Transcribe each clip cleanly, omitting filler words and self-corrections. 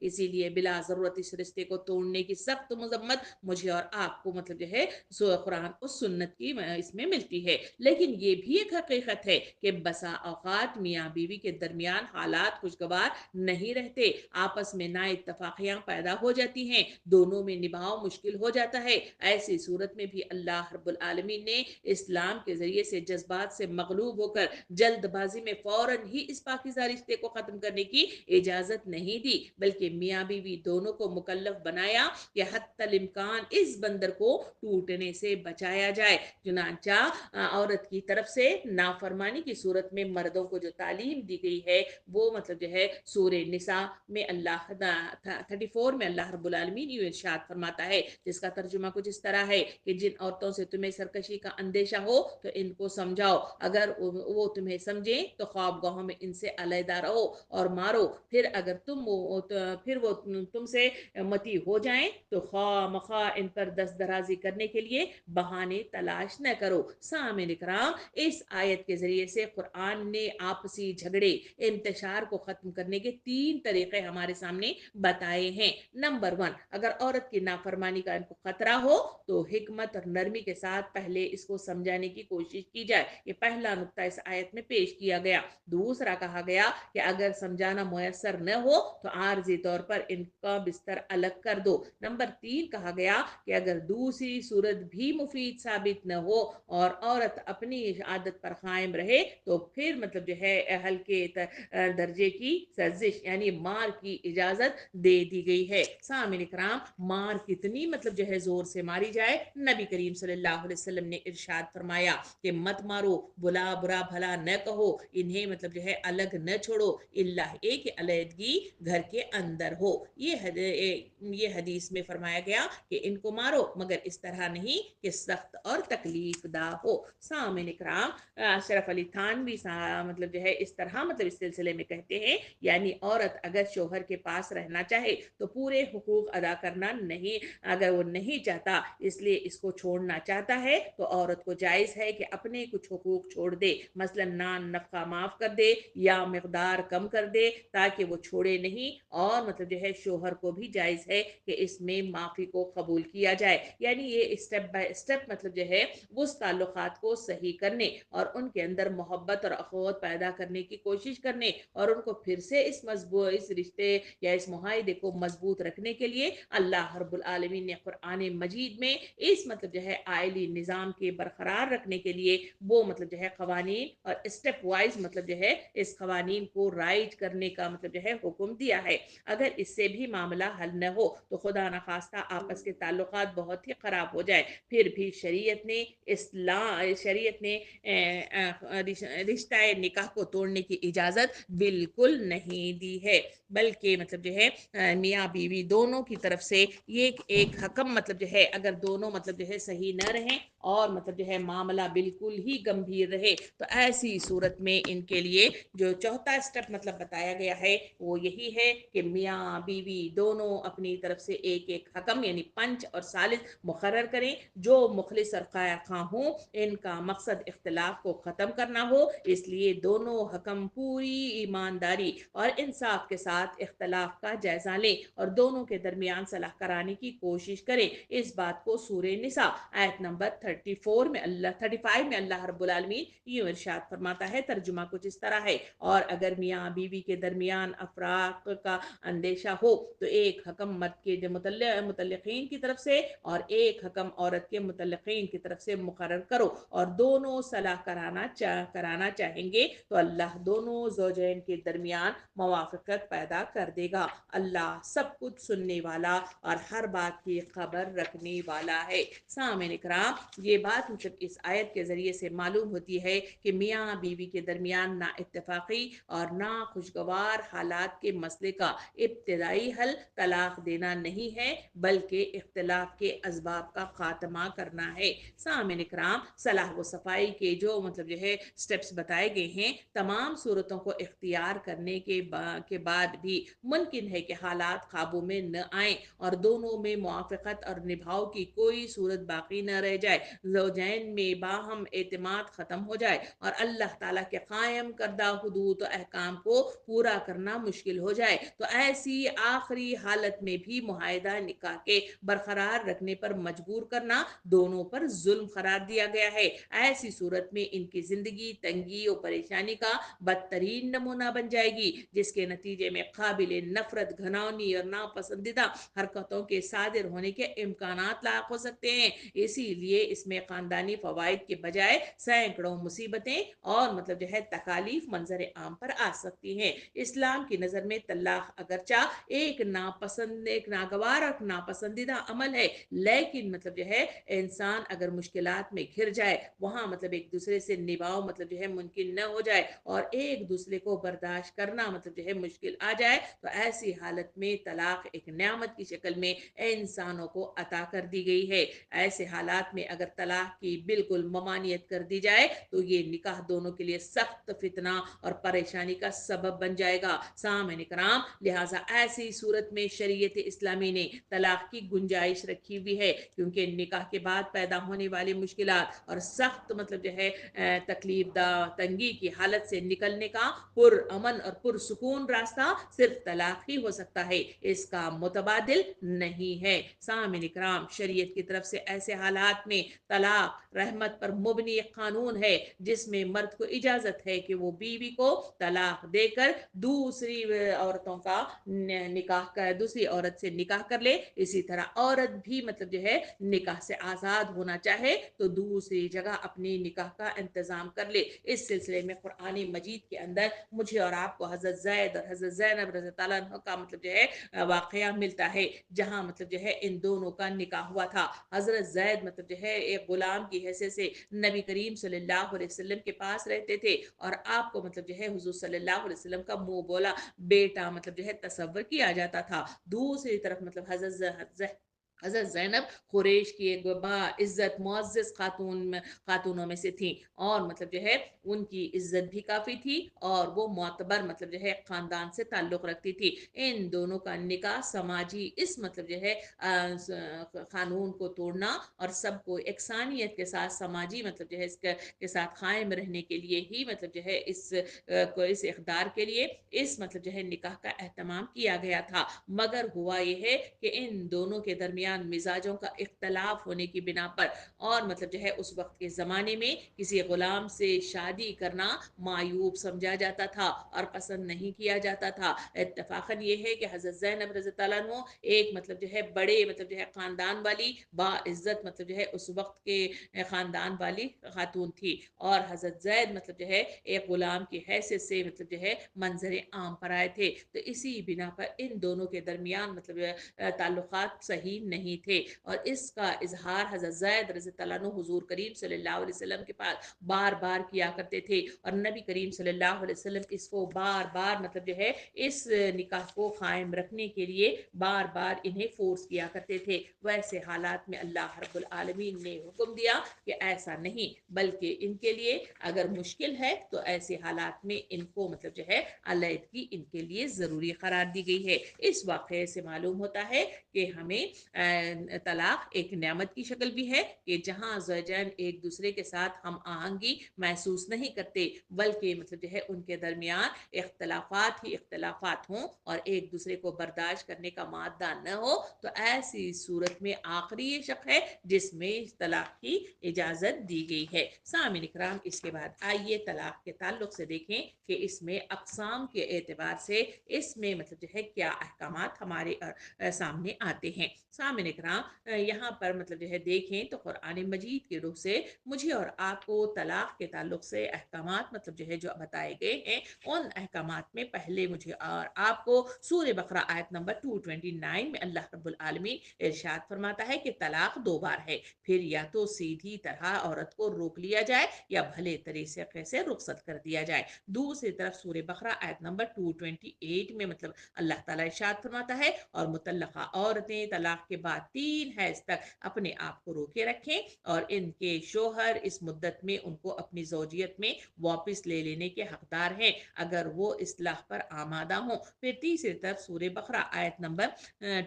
اسی لیے بلا ضرورت اس رشتے کو توڑنے کی سخت مذمت مجھے اور آپ کو مطلب جو ہے قرآن اور سنت کی اس میں ملتی ہے۔ لیکن یہ بھی ایک حقیقت ہے کہ بسا اوقات میاں بیوی کے درمیان حالات خوشگوار نہیں رہتے، آپس میں نا اتفاقیاں پیدا ہو جاتی ہیں، دونوں میں نبھاؤ مشکل ہو جاتا ہے۔ ایسی صورت میں بھی اللہ رب العالمین نے اسلام کے ذریعے سے جذبات سے مغلوب ہو کر جلد بازی میں فوراً ہی اس پاکیزہ رشتے کو ختم کرنے کی اجازت نہیں دی، بلکہ میاں بیوی دونوں کو مکلف بنایا کہ حتی الامکان اس بندر کو ٹوٹنے سے بچایا جائے۔ چنانچہ عورت کی طرف سے نافرمانی کی صورت میں مردوں کو جو تعلیم دی گئی ہے وہ مطلب جو ہے سورہ نساء میں اللہ 34 میں اللہ رب العالمین یہ ارشاد فرماتا ہے، جس کا ترجمہ کچھ اس طرح ہے کہ جن عورتوں سے تمہیں سرکشی کا اندیشہ ہو تو ان کو سمجھاؤ، اگر وہ تمہیں سمجھیں تو خوابگاہوں میں ان سے علیحدہ رہو اور مارو، پھر اگر وہ تم سے متی ہو جائیں تو خواہ مخواہ ان پر دست درازی کرنے کے لیے بہانے تلاش نہ کرو۔ سامعین کرام، اس آیت کے ذریعے سے قرآن نے آپسی جھگڑے انتشار کو ختم کرنے کے 3 طریقے ہمارے سامنے بتائے ہیں۔ نمبر 1، اگر عورت کی نافرمانی کا ان کو خطرہ ہو تو حکمت اور نرمی کے ساتھ پہلے اس کو سمجھانے کی کوشش کی جائے، یہ پہلا نقطہ اس آیت میں پیش کیا گیا۔ دوسرا کہا گیا کہ اگر سمجھانا میسر نہ ہو تو عارضی طور پر ان کا بستر الگ کر دو۔ نمبر 3 کہا گیا کہ اگر دوسری صورت بھی مفید ثابت نہ ہو اور عورت اپنی عادت پر قائم رہے تو پھر مطلب جو ہے ہلکے درجے کی سزش یعنی مار کی اجازت دے دی گئی ہے۔ سامعین کرام، مار کتنی مطلب جو ہے زور سے ماری جائے، نبی کریم صلی اللہ علیہ وسلم نے ارشاد فرمایا کہ مت مارو، برا بھلا نہ کہو، انہیں مطلب جو ہے الگ نہ چھوڑو اللہ ایک علیحدگی گھر کے اندر ہو۔ یہ حدیث میں فرمایا گیا کہ ان کو مارو مگر اس طرح نہیں کہ سخت اور تکلیف دہ ہو۔ سامعین کرام، اشرف علی تھان بھی مطلب جو ہے اس طرح مطلب اس سلسلے میں کہتے ہیں، یعنی عورت اگر شوہر کے پاس رہنا چاہے تو پورے حقوق ادا کرنا نہیں، اگر وہ نہیں چاہتا اس لیے اس کو چھوڑنا چاہتا ہے تو عورت کو جائز ہے کہ اپنے کچھ حقوق چھوڑ دے، مثلا نان نفقہ معاف کر دے یا مقدار کم کر دے تاکہ وہ چھوڑے نہیں، اور مطلب جو ہے شوہر کو بھی جائز ہے کہ اس میں معافی کو قبول کیا جائے، یعنی یہ اسٹیپ بائی اسٹیپ مطلب جو ہے اس تعلقات کو صحیح کرنے اور ان کے اندر محبت اور اخوت پیدا کرنے کی کوشش کرنے اور ان کو پھر سے اس رشتے یا اس معاہدے کو مضبوط رکھنے کے لیے اللہ رب العالمین نے قرآن مجید میں اس مطلب جو ہے آئلی نظام کے برقرار رکھنے کے لیے وہ مطلب جو ہے قوانین اور اسٹیپ وائز مطلب جو ہے اس قوانین کو رائج کرنے کا مطلب جو ہے حکم دیا ہے۔ اگر اس سے بھی معاملہ حل نہ ہو تو خدا نخواستہ آپس کے تعلقات بہت ہی خراب ہو جائے، پھر بھی شریعت نے رشتہ نکاح کو توڑنے کی اجازت بالکل نہیں دی ہے، بلکہ مطلب جو ہے میاں بیوی دونوں کی طرف سے ایک حکم مطلب جو ہے اگر دونوں مطلب جو ہے صحیح نہ رہیں اور مطلب جو ہے معاملہ بالکل ہی گمبھیر رہے تو ایسی صورت میں ان کے لیے جو چوتھا اسٹیپ مطلب بتایا گیا ہے وہ یہی ہے کہ میاں بیوی دونوں اپنی طرف سے ایک حکم یعنی پنچ اور ثالث مقرر کریں جو مخلص اور خواہ ہوں، ان کا مقصد اختلاف کو ختم کرنا ہو، اس لیے دونوں حکم پوری ایمانداری اور انصاف کے ساتھ اختلاف کا جائزہ لیں اور دونوں کے درمیان صلح کرانے کی کوشش کریں۔ اس بات کو سورہ نساء آیت نمبر 35 میں اللہ رب العالمین یہ ارشاد فرماتا ہے، ترجمہ کچھ اس طرح ہے، اور اگر میاں بیوی کے درمیان افراق کا اندیشہ ہو تو ایک حکم مرد کے متعلقین کی طرف سے اور ایک حکم عورت کے متعلقین کی طرف سے مقرر کرو اور دونوں صلاح کرانا چاہیں گے تو اللہ دونوں زوجین کے درمیان موافقت پیدا کر دے گا۔ اللہ سب کچھ سننے والا اور ہر بات کی خبر رکھنے والا ہے۔ سامعین کرام، یہ بات مطلب اس آیت کے ذریعے سے معلوم ہوتی ہے کہ میاں بیوی کے درمیان نا اتفاقی اور نا خوشگوار حالات کے مسئلے کا ابتدائی حل طلاق دینا نہیں ہے بلکہ اختلاف کے اسباب کا خاتمہ کرنا ہے۔ سامعین کرام، صلاح و صفائی کے جو مطلب جو ہے سٹیپس بتائے گئے ہیں، تمام صورتوں کو اختیار کرنے کے بعد بھی ممکن ہے کہ حالات قابو میں نہ آئیں اور دونوں میں موافقت اور نبھاؤ کی کوئی صورت باقی نہ رہ جائے، زوجین میں باہم اعتماد ختم ہو جائے اور اللہ تعالیٰ کے قائم کردہ حدود و احکام کو پورا کرنا مشکل ہو جائے، تو ایسی آخری حالت میں بھی معاہدہ نکاح کے برقرار رکھنے پر مجبور کرنا دونوں پر ظلم قرار دیا گیا ہے۔ ایسی صورت میں ان کی زندگی تنگی اور پریشانی کا بدترین نمونہ بن جائے گی، جس کے نتیجے میں قابل نفرت، گھناؤنی اور ناپسندیدہ حرکتوں کے صادر ہونے کے امکانات لاحق ہو سکتے ہیں۔ اسی لیے اس میں خاندانی فوائد کے بجائے سینکڑوں مصیبتیں اور تکالیف منظر عام پر آ سکتی ہیں۔ اسلام کی نظر میں طلاق اگرچہ ایک ناگوار اور ناپسندیدہ عمل ہے، لیکن انسان اگر مشکلات میں گھر جائے، وہاں ایک دوسرے سے نبھاؤ ممکن نہ ہو جائے اور ایک دوسرے کو برداشت کرنا مشکل آ جائے، تو ایسی حالت میں طلاق ایک نعمت کی شکل میں انسانوں کو عطا کر دی گئی ہے۔ ایسے حالات میں اگر طلاق کی بالکل ممانعت کر دی جائے تو یہ نکاح دونوں کے لیے سخت فتنہ اور پریشانی کا سبب بن جائے گا۔ سامعین کرام، لہٰذا ایسی صورت میں شریعت اسلامی نے طلاق کی گنجائش رکھی ہوئی ہے، کیونکہ نکاح کے بعد پیدا ہونے والی مشکلات اور سخت تکلیف دہ تنگی کی حالت سے نکلنے کا پرامن اور پرسکون راستہ صرف طلاق ہی ہو سکتا ہے، اس کا متبادل نہیں ہے۔ سامعین کرام، شریعت کی طرف سے ایسے حالات میں طلاق رحمت پر مبنی ایک قانون ہے، جس میں مرد کو اجازت ہے کہ وہ بیوی کو طلاق دے کر دوسری عورت سے نکاح کر لے۔ اسی طرح عورت بھی نکاح سے آزاد ہونا چاہے تو دوسری جگہ اپنی نکاح کا انتظام کر لے۔ اس سلسلے میں قرآن مجید کے اندر مجھے اور آپ کو حضرت زید اور حضرت زینب رضی اللہ عنہ کا واقعہ ملتا ہے، جہاں ان دونوں کا نکاح ہوا تھا۔ حضرت زید ایک غلام کی حیثیت سے نبی کریم صلی اللہ علیہ وسلم کے پاس رہتے تھے، اور آپ کو حضور صلی اللہ علیہ وسلم کا منہ بولا بیٹا تصور کیا جاتا تھا۔ دوسری طرف حضرت زینب قریش کی ایک با عزت معزز خاتونوں میں سے تھیں، اور ان کی عزت بھی کافی تھی اور وہ معتبر خاندان سے تعلق رکھتی تھی۔ ان دونوں کا نکاح سماجی اس قانون کو توڑنا اور سب کو یکسانیت کے ساتھ سماجی اس کے ساتھ قائم رہنے کے لیے ہی اس اقدار کے لیے اس نکاح کا اہتمام کیا گیا تھا۔ مگر ہوا یہ ہے کہ ان دونوں کے درمیان مزاجوں کا اختلاف ہونے کی بنا پر اور اس وقت کے زمانے میں کسی غلام سے شادی کرنا معیوب سمجھا جاتا تھا اور پسند نہیں کیا جاتا تھا۔ اتفاقاً یہ ہے کہ حضرت زینب رضی اللہ عنہ ایک بڑے خاندان والی با عزت اس وقت کے خاندان والی خاتون تھی، اور حضرت زید ایک غلام کی حیثیت سے منظر عام پر آئے تھے۔ تو اسی بنا پر ان دونوں کے درمیان تعلقات صحیح نہیں تھے، اور اس کا اظہار حضرت زید رضی اللہ عنہ حضور کریم صلی اللہ علیہ وسلم کے پاس بار بار کیا کرتے تھے، اور نبی کریم صلی اللہ علیہ وسلم اس کو بار بار اس نکاح کو قائم رکھنے کے لیے بار بار انہیں فورس کیا کرتے تھے۔ ویسے حالات میں اللہ رب العالمین نے حکم دیا کہ ایسا نہیں، بلکہ ان کے لیے اگر مشکل ہے تو ایسے حالات میں ان کو علیحدگی ان کے لیے ضروری قرار دی گئی ہے۔ اس واقعے سے معلوم ہوتا ہے کہ ہمیں طلاق ایک نعمت کی شکل بھی ہے، کہ جہاں زوجین ایک دوسرے کے ساتھ ہم آہنگی محسوس نہیں کرتے، بلکہ ان کے درمیان اختلافات ہی اختلافات ہوں اور ایک دوسرے کو برداشت کرنے کا مادہ نہ ہو، تو ایسی صورت میں آخری یہ شق ہے جس میں طلاق کی اجازت دی گئی ہے۔ سامعین کرام، اس کے بعد آئیے طلاق کے تعلق سے دیکھیں کہ اس میں اقسام کے اعتبار سے اس میں کیا احکامات ہمارے سامنے آتے ہیں۔ سامعین کرام، یہاں پر دیکھیں تو قرآن مجید کے روح سے مجھے اور آپ کو طلاق کے تعلق سے احکامات جو بتائے گئے ہیں، ان احکامات میں پہلے مجھے اور آپ کو سورہ بقرہ آیت نمبر 229 میں اللہ رب العالمین ارشاد فرماتا ہے کہ طلاق دو بار ہے، پھر یا تو سیدھی طرح عورت کو روک لیا جائے یا بھلے طریقے سے رخصت کر دیا جائے۔ دوسری طرف سورہ بقرہ آیت نمبر 228 میں اللہ تعالیٰ ارشاد فرماتا ہے، اور مطلقہ عورتیں طلاق کے بعد 3 حیض تک اپنے آپ کو روکے رکھیں اور ان کے شوہر اس مدت میں ان کو اپنی زوجیت میں واپس لے لینے کے حقدار ہیں اگر وہ اصلاح پر آمادہ ہوں۔ پھر تیسری طرف سورہ بقرہ آیت نمبر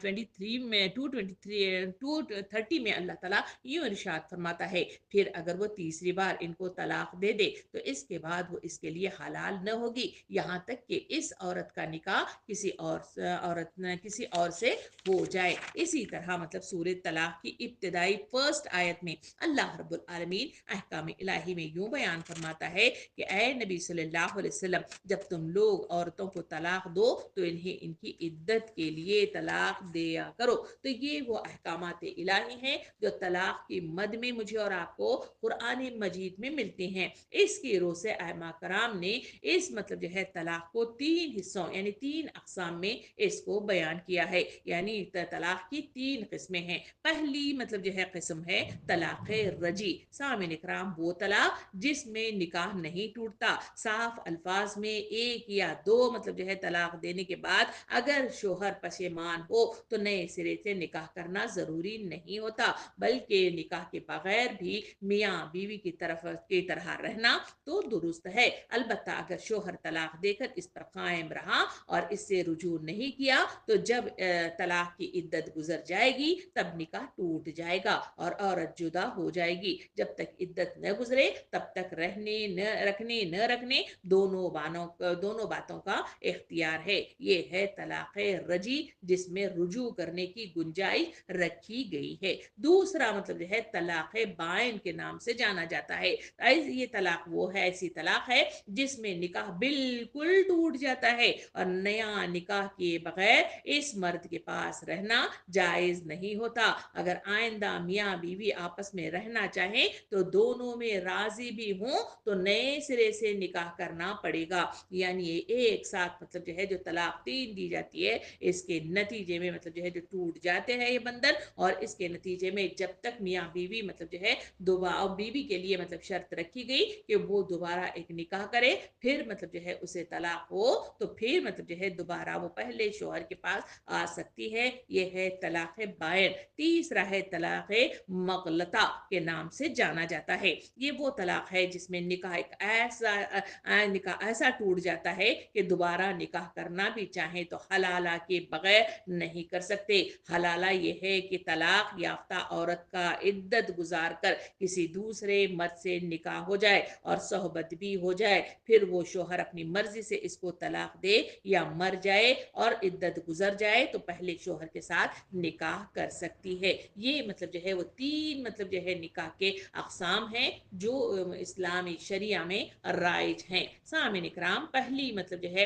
23 میں 230 میں اللہ تعالیٰ یوں ارشاد فرماتا ہے، پھر اگر وہ تیسری بار ان کو طلاق دے دے تو اس کے بعد وہ اس کے لیے حلال نہ ہوگی یہاں تک کہ اس عورت کا نکاح کسی اور سے ہو جائے۔ اسی طرح مطلب سورہ طلاق کی ابتدائی فرسٹ آیت میں اللہ رب العالمین احکام الہی میں یوں بیان فرماتا ہے کہ اے نبی صلی اللہ علیہ وسلم، جب تم لوگ عورتوں کو طلاق دو تو انہیں ان کی عدت کے لیے طلاق دیا کرو۔ تو یہ وہ احکامات الہی ہیں جو طلاق کی مد میں مجھے اور آپ کو قرآن مجید میں ملتے ہیں۔ اس کی روح سے ائمہ کرام نے اس مطلب جو ہے طلاق کو 3 حصوں یعنی 3 اقسام میں اس کو بیان کیا ہے، یعنی طلاق کی 3 قسمیں ہیں۔ پہلی مطلب جو ہے قسم ہے طلاق رجی، سامعین اکرام، وہ طلاق جس میں نکاح نہیں ٹوٹتا، صاف الفاظ میں ایک یا دو مطلب جو ہے طلاق دینے کے بعد اگر شوہر پشیمان ہو تو نئے سرے سے نکاح کرنا ضروری نہیں ہوتا، بلکہ نکاح کے بغیر بھی میاں بیوی کی طرح رہنا تو درست ہے۔ البتہ اگر شوہر طلاق دے کر اس پر قائم رہا اور اس سے رجوع نہیں کیا تو جب طلاق کی عدت گزر جائے گی تب نکاح ٹوٹ جائے گا اور عورت جدا ہو جائے گی۔ جب تک عدت نہ گزرے تب تک رکھنے نہ رکھنے دونوں باتوں کا اختیار ہے۔ یہ ہے طلاق رجی جس میں رجوع کرنے کی گنجائش رکھی گئی ہے۔ دوسرا مطلب جو ہے طلاق بائن کے نام سے جانا جاتا ہے۔ یہ طلاق وہ ہے، ایسی طلاق ہے جس میں نکاح بالکل ٹوٹ جاتا ہے اور نیا نکاح کیے بغیر اس مرد کے پاس رہنا جائز نہیں ہوتا۔ اگر آئندہ میاں بیوی آپس میں رہنا چاہیں تو دونوں میں راضی بھی ہوں تو نئے سرے سے نکاح کرنا پڑے گا، یعنی ایک ساتھ مطلب جو ہے جو طلاق 3 دی جاتی ہے اس کے نتیجے میں مطلب جو ہے جو ٹوٹ جاتے ہیں یہ بندھن، اور اس کے نتیجے میں جب تک میاں بیوی مطلب جو ہے دوبارہ بیوی کے لیے مطلب شرط رکھی گئی کہ وہ دوبارہ ایک نکاح کرے، پھر مطلب جو ہے اسے طلاق ہو تو پھر مطلب جو ہے دوبارہ وہ پہلے شوہر کے پاس آ سکتی ہے۔ یہ ہے طلاق بائن۔ تیسرا ہے طلاق مغلطہ کے نام سے جانا جاتا ہے۔ یہ وہ طلاق ہے جس میں نکاح ایسا ٹوٹ جاتا ہے کہ دوبارہ نکاح کرنا بھی چاہیں تو حلالہ کے بغیر نہیں کر سکتے۔ حلالہ یہ ہے کہ طلاق یافتہ عورت کا عدت گزار کر کسی دوسرے مرد سے نکاح ہو جائے اور صحبت بھی ہو جائے، پھر وہ شوہر اپنی مرضی سے اس کو طلاق دے یا مر جائے اور عدت گزر جائے تو پہلے شوہر کے ساتھ نکاح کر سکتی ہے۔ یہ مطلب جو ہے وہ 3 مطلب جو ہے نکاح کے اقسام ہیں جو اسلامی شریعہ میں رائج ہیں۔ سامعین اکرام، پہلی مطلب جو ہے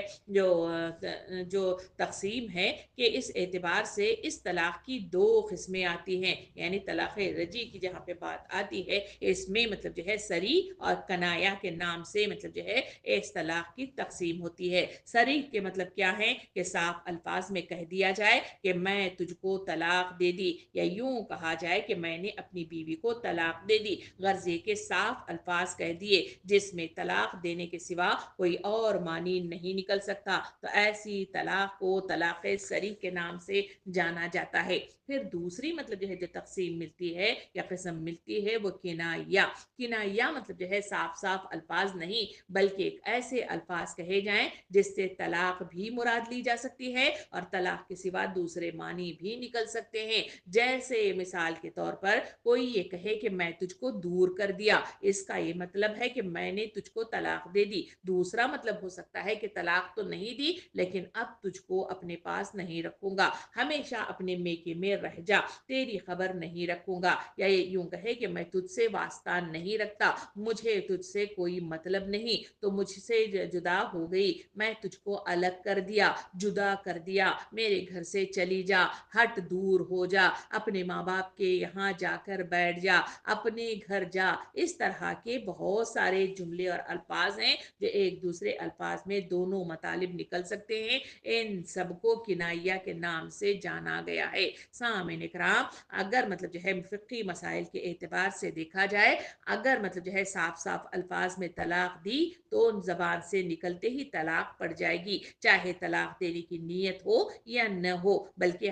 جو تقسیم ہے کہ اس اعتبار سے اس طلاق کی 2 قسمیں آتی ہیں، یعنی طلاق رجی کی جہاں پہ بات آتی ہے اس میں مطلب جو ہے سری اور کنایا کے نام سے مطلب جو ہے اس طلاق کی تقسیم ہوتی ہے۔ سری کے مطلب کیا ہے کہ صاف الفاظ میں کہہ دیا جائے کہ میں تجھ کو طلاق دے دی، یا یوں کہا جائے کہ میں نے اپنی بیوی کو طلاق دے دی، غرض یہ کہ صاف الفاظ کہہ دیے جس میں طلاق دینے کے سوا کوئی اور معنی نہیں نکل سکتا، تو ایسی طلاق کو طلاق سری کے نام سے جانا جاتا ہے۔ پھر دوسری مطلب جو ہے جو تقسیم ملتی ہے یا قسم ملتی ہے وہ کنایہ۔ کنایہ مطلب جو ہے صاف صاف الفاظ نہیں بلکہ ایسے الفاظ کہے جائیں جس سے طلاق بھی مراد لی جا سکتی ہے اور طلاق کے سوا دوسرے معنی بھی نکل سکتے ہیں۔ جیسے مثال کے طور پر کوئی یہ کہے کہ میں تجھ کو دور کر دیا، اس کا یہ مطلب ہے کہ میں نے تجھ کو طلاق دے دی۔ دوسرا مطلب ہو سکتا ہے کہ طلاق تو نہیں دی لیکن اب تجھ کو اپنے پاس نہیں رکھوں گا، ہمیشہ اپنے میکے میں رہ جا، تیری خبر نہیں رکھوں گا، یا یہ یوں کہے کہ میں تجھ سے واسطہ نہیں رکھتا، مجھے تجھ سے کوئی مطلب نہیں، تو مجھ سے جدا ہو گئی، میں تجھ کو الگ کر دیا، جدا کر دیا، میرے گھر سے چلی جا، ہٹ دور ہو جا، اپنے ماں باپ کے یہاں جا کر بیٹھ جا، اپنے گھر جا۔ اس طرح کے بہت سارے جملے اور الفاظ ہیں جو ایک دوسرے الفاظ میں دونوں مطالب نکل سکتے ہیں، ان سب کو کنایہ کے نام سے جانا گیا ہے۔ سامعین اکرام، اگر مطلب جو ہے فقہی مسائل کے اعتبار سے دیکھا جائے، اگر مطلب جو ہے صاف صاف الفاظ میں طلاق دی تو زبان سے نکلتے ہی طلاق پڑ جائے گی، چاہے طلاق دینے کی نیت ہو یا نہ ہو، بلکہ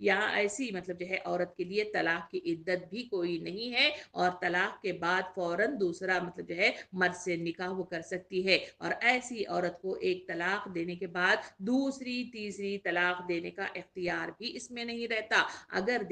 یا ایسی مطلب جو ہے عورت کے لیے طلاق کی عدت بھی کوئی نہیں ہے، اور طلاق کے بعد فوراً دوسرا مطلب جو ہے مرد سے نکاح وہ کر سکتی ہے، اور ایسی عورت کو ایک طلاق دینے کے بعد دوسری تیسری طلاق دینے کا اختیار بھی اس میں نہیں رہتا۔ اگر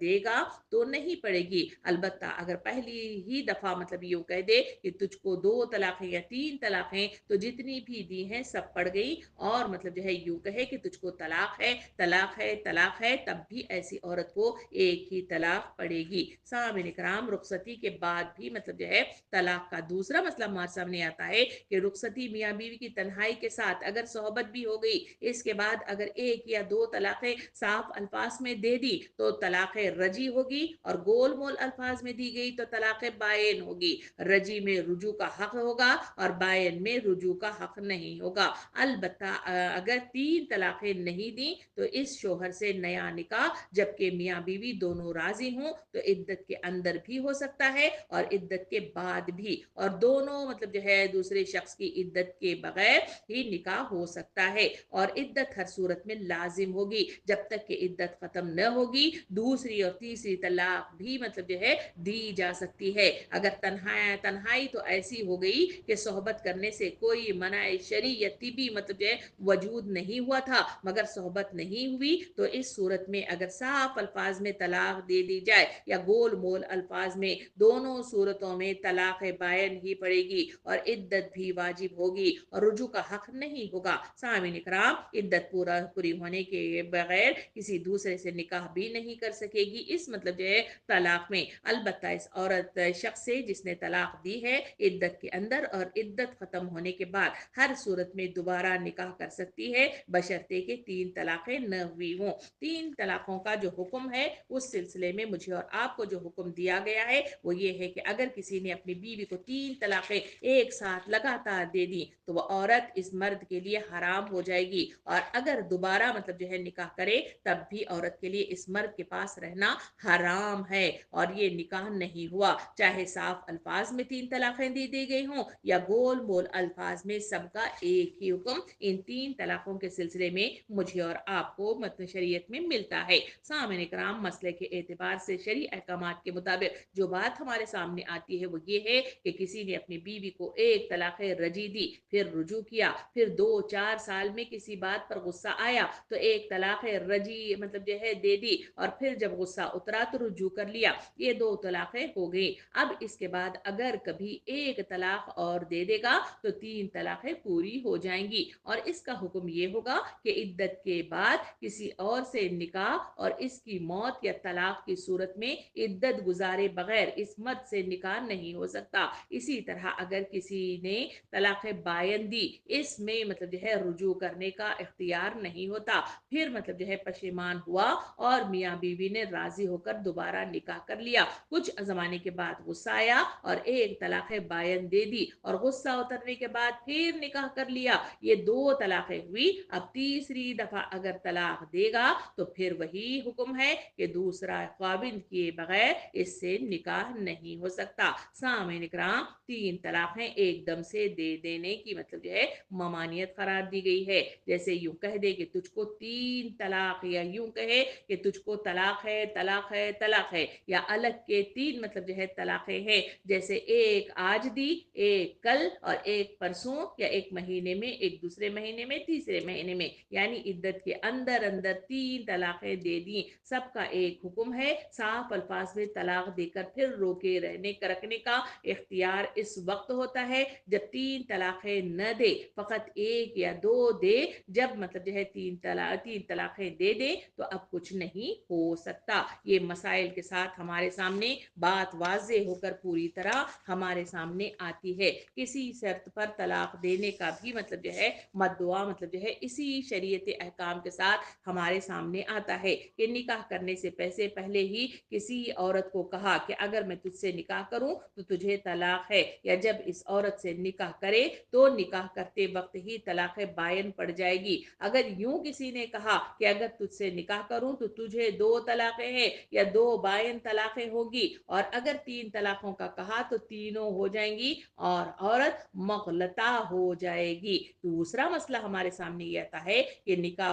دے گا تو نہیں پڑے گی، البتہ اگر پہلی ہی دفعہ مطلب یوں کہہ دے کہ تجھ کو 2 طلاقیں یا 3 طلاقیں تو جتنی بھی دی ہیں سب پڑ گئی، اور مطلب جو ہے یوں کہے کہ تجھ کو طلاق ہے طلاق ہے طلاق ہے، تب بھی ایسی عورت کو ایک ہی طلاق پڑے گی۔ سامعین کرام، رخصتی کے بعد بھی مطلب جو ہے طلاق کا دوسرا مسئلہ ہمارے سامنے آتا ہے کہ رخصتی میاں بیوی کی تنہائی کے ساتھ اگر صحبت بھی ہو گئی، اس کے بعد اگر 1 یا 2 طلاقیں صاف الفاظ میں دے دی تو طلاق رجی ہوگی، اور گول مول الفاظ میں دی گئی تو طلاق بائن ہوگی۔ رجی میں رجوع کا حق ہوگا اور بائن میں رجوع کا حق نہیں ہوگا۔ البتہ اگر 3 طلاقیں نہیں دی تو اس شوہر سے نیا نکاح جبکہ میاں بیوی دونوں راضی ہوں تو عدت کے اندر بھی ہو سکتا ہے اور عدت کے بعد بھی، اور دونوں مطلب جو ہے دوسرے شخص کی عدت کے بغیر ہی نکاح ہو سکتا ہے، اور عدت ہر صورت میں لازم ہوگی جب تک کہ عدت ختم نہ ہوگی۔ دوسری اور تیسری طلاق بھی مطلب جو ہے دی جا سکتی ہے۔ اگر تنہائی تو ایسی ہو گئی کہ صحبت کرنے سے کوئی منع شرعی یا طبی مطلب جو ہے وجود نہیں ہوا تھا مگر صحبت نہیں ہوئی، تو اس صورت میں اگر صاف الفاظ میں طلاق دے دی جائے یا گول مول الفاظ میں، دونوں صورتوں میں طلاق بائن ہی پڑے گی اور عدت بھی واجب ہوگی اور رجوع کا حق نہیں ہوگا۔ سامعین کرام، عدت پوری ہونے کے بغیر کسی دوسرے سے نکاح بھی نہیں کر سکے گی اس مطلب جو ہے طلاق میں، البتہ اس عورت شخص سے جس نے طلاق دی ہے عدت کے اندر اور عدت ختم ہونے کے بعد ہر صورت میں دوبارہ نکاح کر سکتی ہے بشرطے کہ 3 طلاقیں نہ ہوئی ہوں۔ 3 طلاقوں کا جو حکم ہے اس سلسلے میں مجھے اور آپ کو جو حکم دیا گیا ہے وہ یہ ہے کہ اگر کسی نے اپنی بیوی کو 3 طلاقیں ایک ساتھ لگاتار دے دی تو وہ عورت اس مرد کے لیے حرام ہو جائے گی، اور اگر دوبارہ مطلب جو ہے نکاح کرے تب بھی عورت کے لیے اس مرد کے پاس رہنا حرام ہے، اور یہ نکاح نہیں ہوا، چاہے صاف الفاظ میں 3 طلاقیں دی گئی ہوں یا گول مول الفاظ میں، سب کا ایک ہی حکم ان 3 طلاقوں کے سلسلے میں مجھے اور آپ کو متن شریعت میں ملتا ہے۔ سامعین کرام، مسئلے کے اعتبار سے شرعی احکامات کے مطابق جو بات ہمارے سامنے آتی ہے وہ یہ ہے کہ کسی نے اپنی بیوی کو 1 طلاق رجی دی، پھر رجوع کیا، پھر 2-4 سال میں کسی بات پر غصہ آیا تو 1 طلاق رجی مطلب جو ہے دے دی، اور پھر جب غصہ اترا تو رجوع کر لیا، یہ 2 طلاقیں ہو گئی۔ اب اس کے بعد اگر کبھی 1 طلاق اور دے دے گا تو 3 طلاقیں پوری ہو جائیں گی، اور اس کا حکم یہ ہوگا کہ عدت کے بعد کسی اور سے نکاح اور اس کی موت یا طلاق کی صورت میں عدت گزارے بغیر اس مرد سے نکاح نہیں ہو سکتا۔ اسی طرح اگر کسی نے طلاق بائن دی، اس میں مطلب جو ہے رجوع کرنے کا اختیار نہیں ہوتا، پھر مطلب جو ہے پشیمان ہوا اور میاں بیوی نے راضی ہو کر دوبارہ نکاح کر لیا، کچھ زمانے کے بعد غصہ آیا اور 1 طلاق بائن دے دی، اور غصہ اترنے کے بعد پھر نکاح کر لیا، یہ 2 طلاقیں ہوئی۔ اب تیسری دفعہ اگر طلاق دے گا تو پھر وہی حکم ہے کہ دوسرا خاوند کیے بغیر اس سے نکاح نہیں ہو سکتا۔ سامعین کرام، 3 طلاقیں ایک دم سے دے دینے کی مطلب جو ہے ممانعت قرار دی گئی ہے، جیسے یوں کہہ دے کہ تجھ کو 3 طلاق، یا یوں کہے کہ تجھ کو طلاق ہے طلاق ہے طلاق ہے، یا الگ کے 3 مطلب جو ہے طلاقیں ہیں، جیسے ایک آج دی، ایک کل، اور ایک پرسوں، یا ایک مہینے میں، ایک دوسرے مہینے میں، تیسرے مہینے میں، یعنی عدت کے اندر اندر 3 طلاقیں دے دی۔ سب کا ایک حکم ہے، صاف الفاظ میں طلاق دے کر پھر روکے رکھنے کا اختیار اس وقت ہوتا ہے جب 3 طلاقیں نہ دے، فقط 1 یا 2 دے، جب مطلب جو ہے 3 طلاقیں دے دے تو اب کچھ نہیں ہو سکتا۔ یہ مسائل کے ساتھ ہمارے سامنے بات واضح ہو کر پوری طرح ہمارے سامنے آتی ہے۔ کسی شرط پر طلاق دینے کا بھی مطلب جو ہے مدعا مطلب جو ہے اسی شریعت احکام کے ساتھ ہمارے سامنے آتا ہے کہ نکاح کرنے سے پہلے ہی کسی عورت کو کہا کہ اگر میں تجھ سے نکاح کروں تو تجھے طلاق ہے، یا جب اس عورت سے نکاح کرے تو نکاح کرتے وقت ہی طلاق بائن پڑ جائے گی۔ اگر یوں کسی نے کہا کہ اگر تجھ سے نکاح کروں تو تجھے 2 طلاقیں ہیں یا 2 بائن طلاقیں ہوگی، اور اگر 3 طلاقوں کا کہا تو تینوں ہو جائیں گی اور عورت مغلطہ ہو جائے گی۔ دوسرا مسئلہ ہمارے سامنے یہ آتا ہے کہ نکاح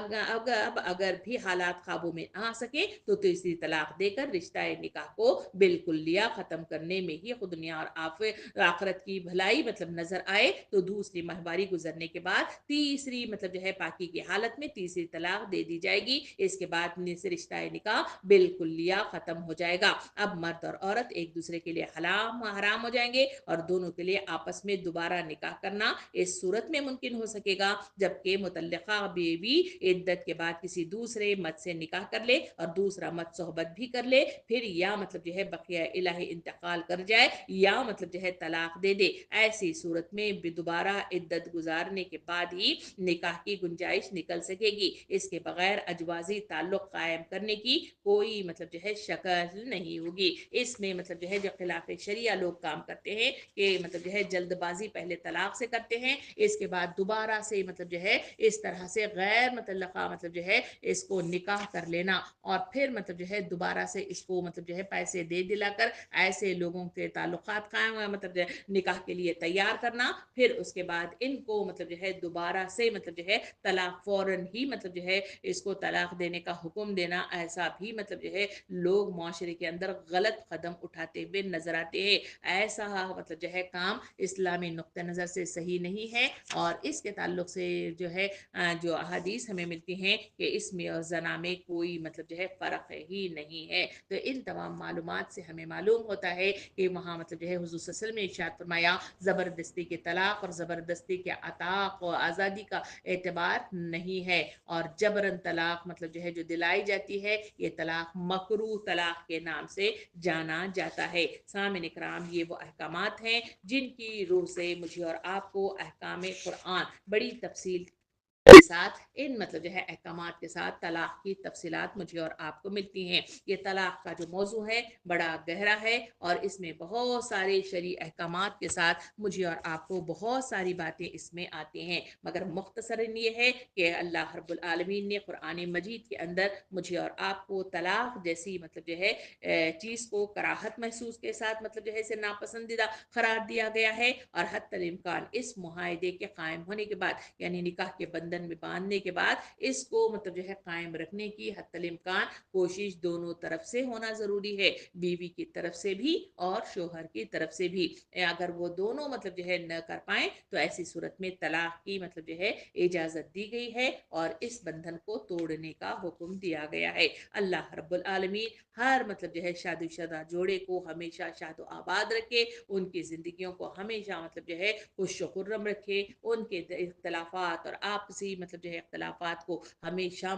اگر بھی حالات قابو میں آ سکے تو تیسری طلاق دے کر رشتہ نکاح کو بالکل لیا ختم کرنے میں ہی خود دنیا اور آخرت کی بھلائی نظر آئے تو دوسری ماہواری گزرنے کے بعد تیسری پاکی کی حالت میں تیسری طلاق دے دی جائے گی. اس کے بعد رشتہ نکاح بالکل لیا ختم ہو جائے گا. اب مرد اور عورت ایک دوسرے کے لیے حرام ہو جائیں گے اور دونوں کے لیے آپس میں دوبارہ نکاح کرنا اس صورت میں ممکن ہو سکے گا جبکہ متعلقہ بیوی عدت کے بعد کسی دوسرے مرد سے نکاح کر لے اور دوسرا مرد صحبت بھی کر لے, پھر یا بقیہ الہی انتقال کر جائے یا طلاق دے دے. ایسی صورت میں دوبارہ عدت گزارنے کے بعد ہی نکاح کی گنجائش نکل سکے گی. اس کے بغیر اجوازی تعلق قائم کرنے کی کوئی شکل نہیں ہوگی. اس میں جو خلاف شریعہ لوگ کام کرتے ہیں کہ جلد بازی پہلے طلاق سے کرتے ہیں, اس کے بعد دوبارہ سے اس طرح سے غیر متعلقہ اس کو نکاح کر لینا اور پھر دوبارہ سے اس کو پیسے دے دلا کر ایسے لوگوں کے تعلقات قائم نکاح کے لیے تیار کرنا, پھر اس کے بعد ان کو دوبارہ سے طلاق فوراً ہی اس کو طلاق دینے کا حکم دینا. ایسا بھی لوگ معاشرے کے اندر غلط قدم اٹھاتے ہوئے نظر آتے ہیں. ایسا کام اسلامی نقطہ نظر سے صحیح نہیں ہے اور اس کے تعلق سے جو احادیث ہمیں ملتی ہیں کہ اس میں اور زنا میں کوئی فرق ہی نہیں ہے. تو ان تمام معلومات سے ہمیں معلوم ہوتا ہے کہ وہاں حضور صلی اللہ علیہ وسلم نے ارشاد فرمایا زبردستی کے طلاق اور زبردستی کے عتاق و آزادی کا اعتبار نہیں ہے, اور جبرن طلاق جو دلائی جاتی ہے یہ طلاق مکروہ طلاق کے نام سے جانا جاتا ہے. سامعین اکرام, یہ وہ احکامات ہیں جن کی روح سے مجھے اور آپ کو احکام قرآن بڑی تفصیل کے ساتھ ان احکامات کے ساتھ طلاق کی تفصیلات مجھے اور آپ کو ملتی ہیں. یہ طلاق کا جو موضوع ہے بڑا گہرا ہے اور اس میں بہت سارے شرعی احکامات کے ساتھ مجھے اور آپ کو بہت ساری باتیں اس میں آتی ہیں, مگر مختصراً یہ ہے کہ اللہ رب العالمین نے قرآن مجید کے اندر مجھے اور آپ کو طلاق جیسی چیز کو کراہت محسوس کے ساتھ اسے ناپسندیدہ قرار دیا گیا ہے, اور حتی الامکان اس معاہدے کے قائم ہونے کے بعد یعنی نکاح کے بندھن میں باندھنے کے بعد اس کو قائم رکھنے کی حتی الامکان کوشش دونوں طرف سے ہونا ضروری ہے, بیوی کی طرف سے بھی اور شوہر کی طرف سے بھی. اگر وہ دونوں نہ کر پائیں تو ایسی صورت میں طلاق کی اجازت دی گئی ہے اور اس بندھن کو توڑنے کا حکم دیا گیا ہے. اللہ رب العالمین ہر شادی شدہ جوڑے کو ہمیشہ شاد و آباد رکھے, ان کی زندگیوں کو ہمیشہ خوش و خرم رکھے, ان کے اختلافات اور آپسی اختلافات کو ہمیشہ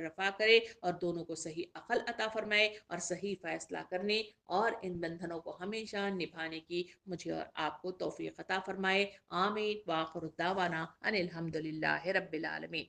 رفع کرے اور دونوں کو صحیح عقل عطا فرمائے اور صحیح فیصلہ کرنے اور ان بندھنوں کو ہمیشہ نبھانے کی مجھے اور آپ کو توفیق عطا فرمائے. آمین. وآخر دعوانا ان الحمد للہ رب العالمین.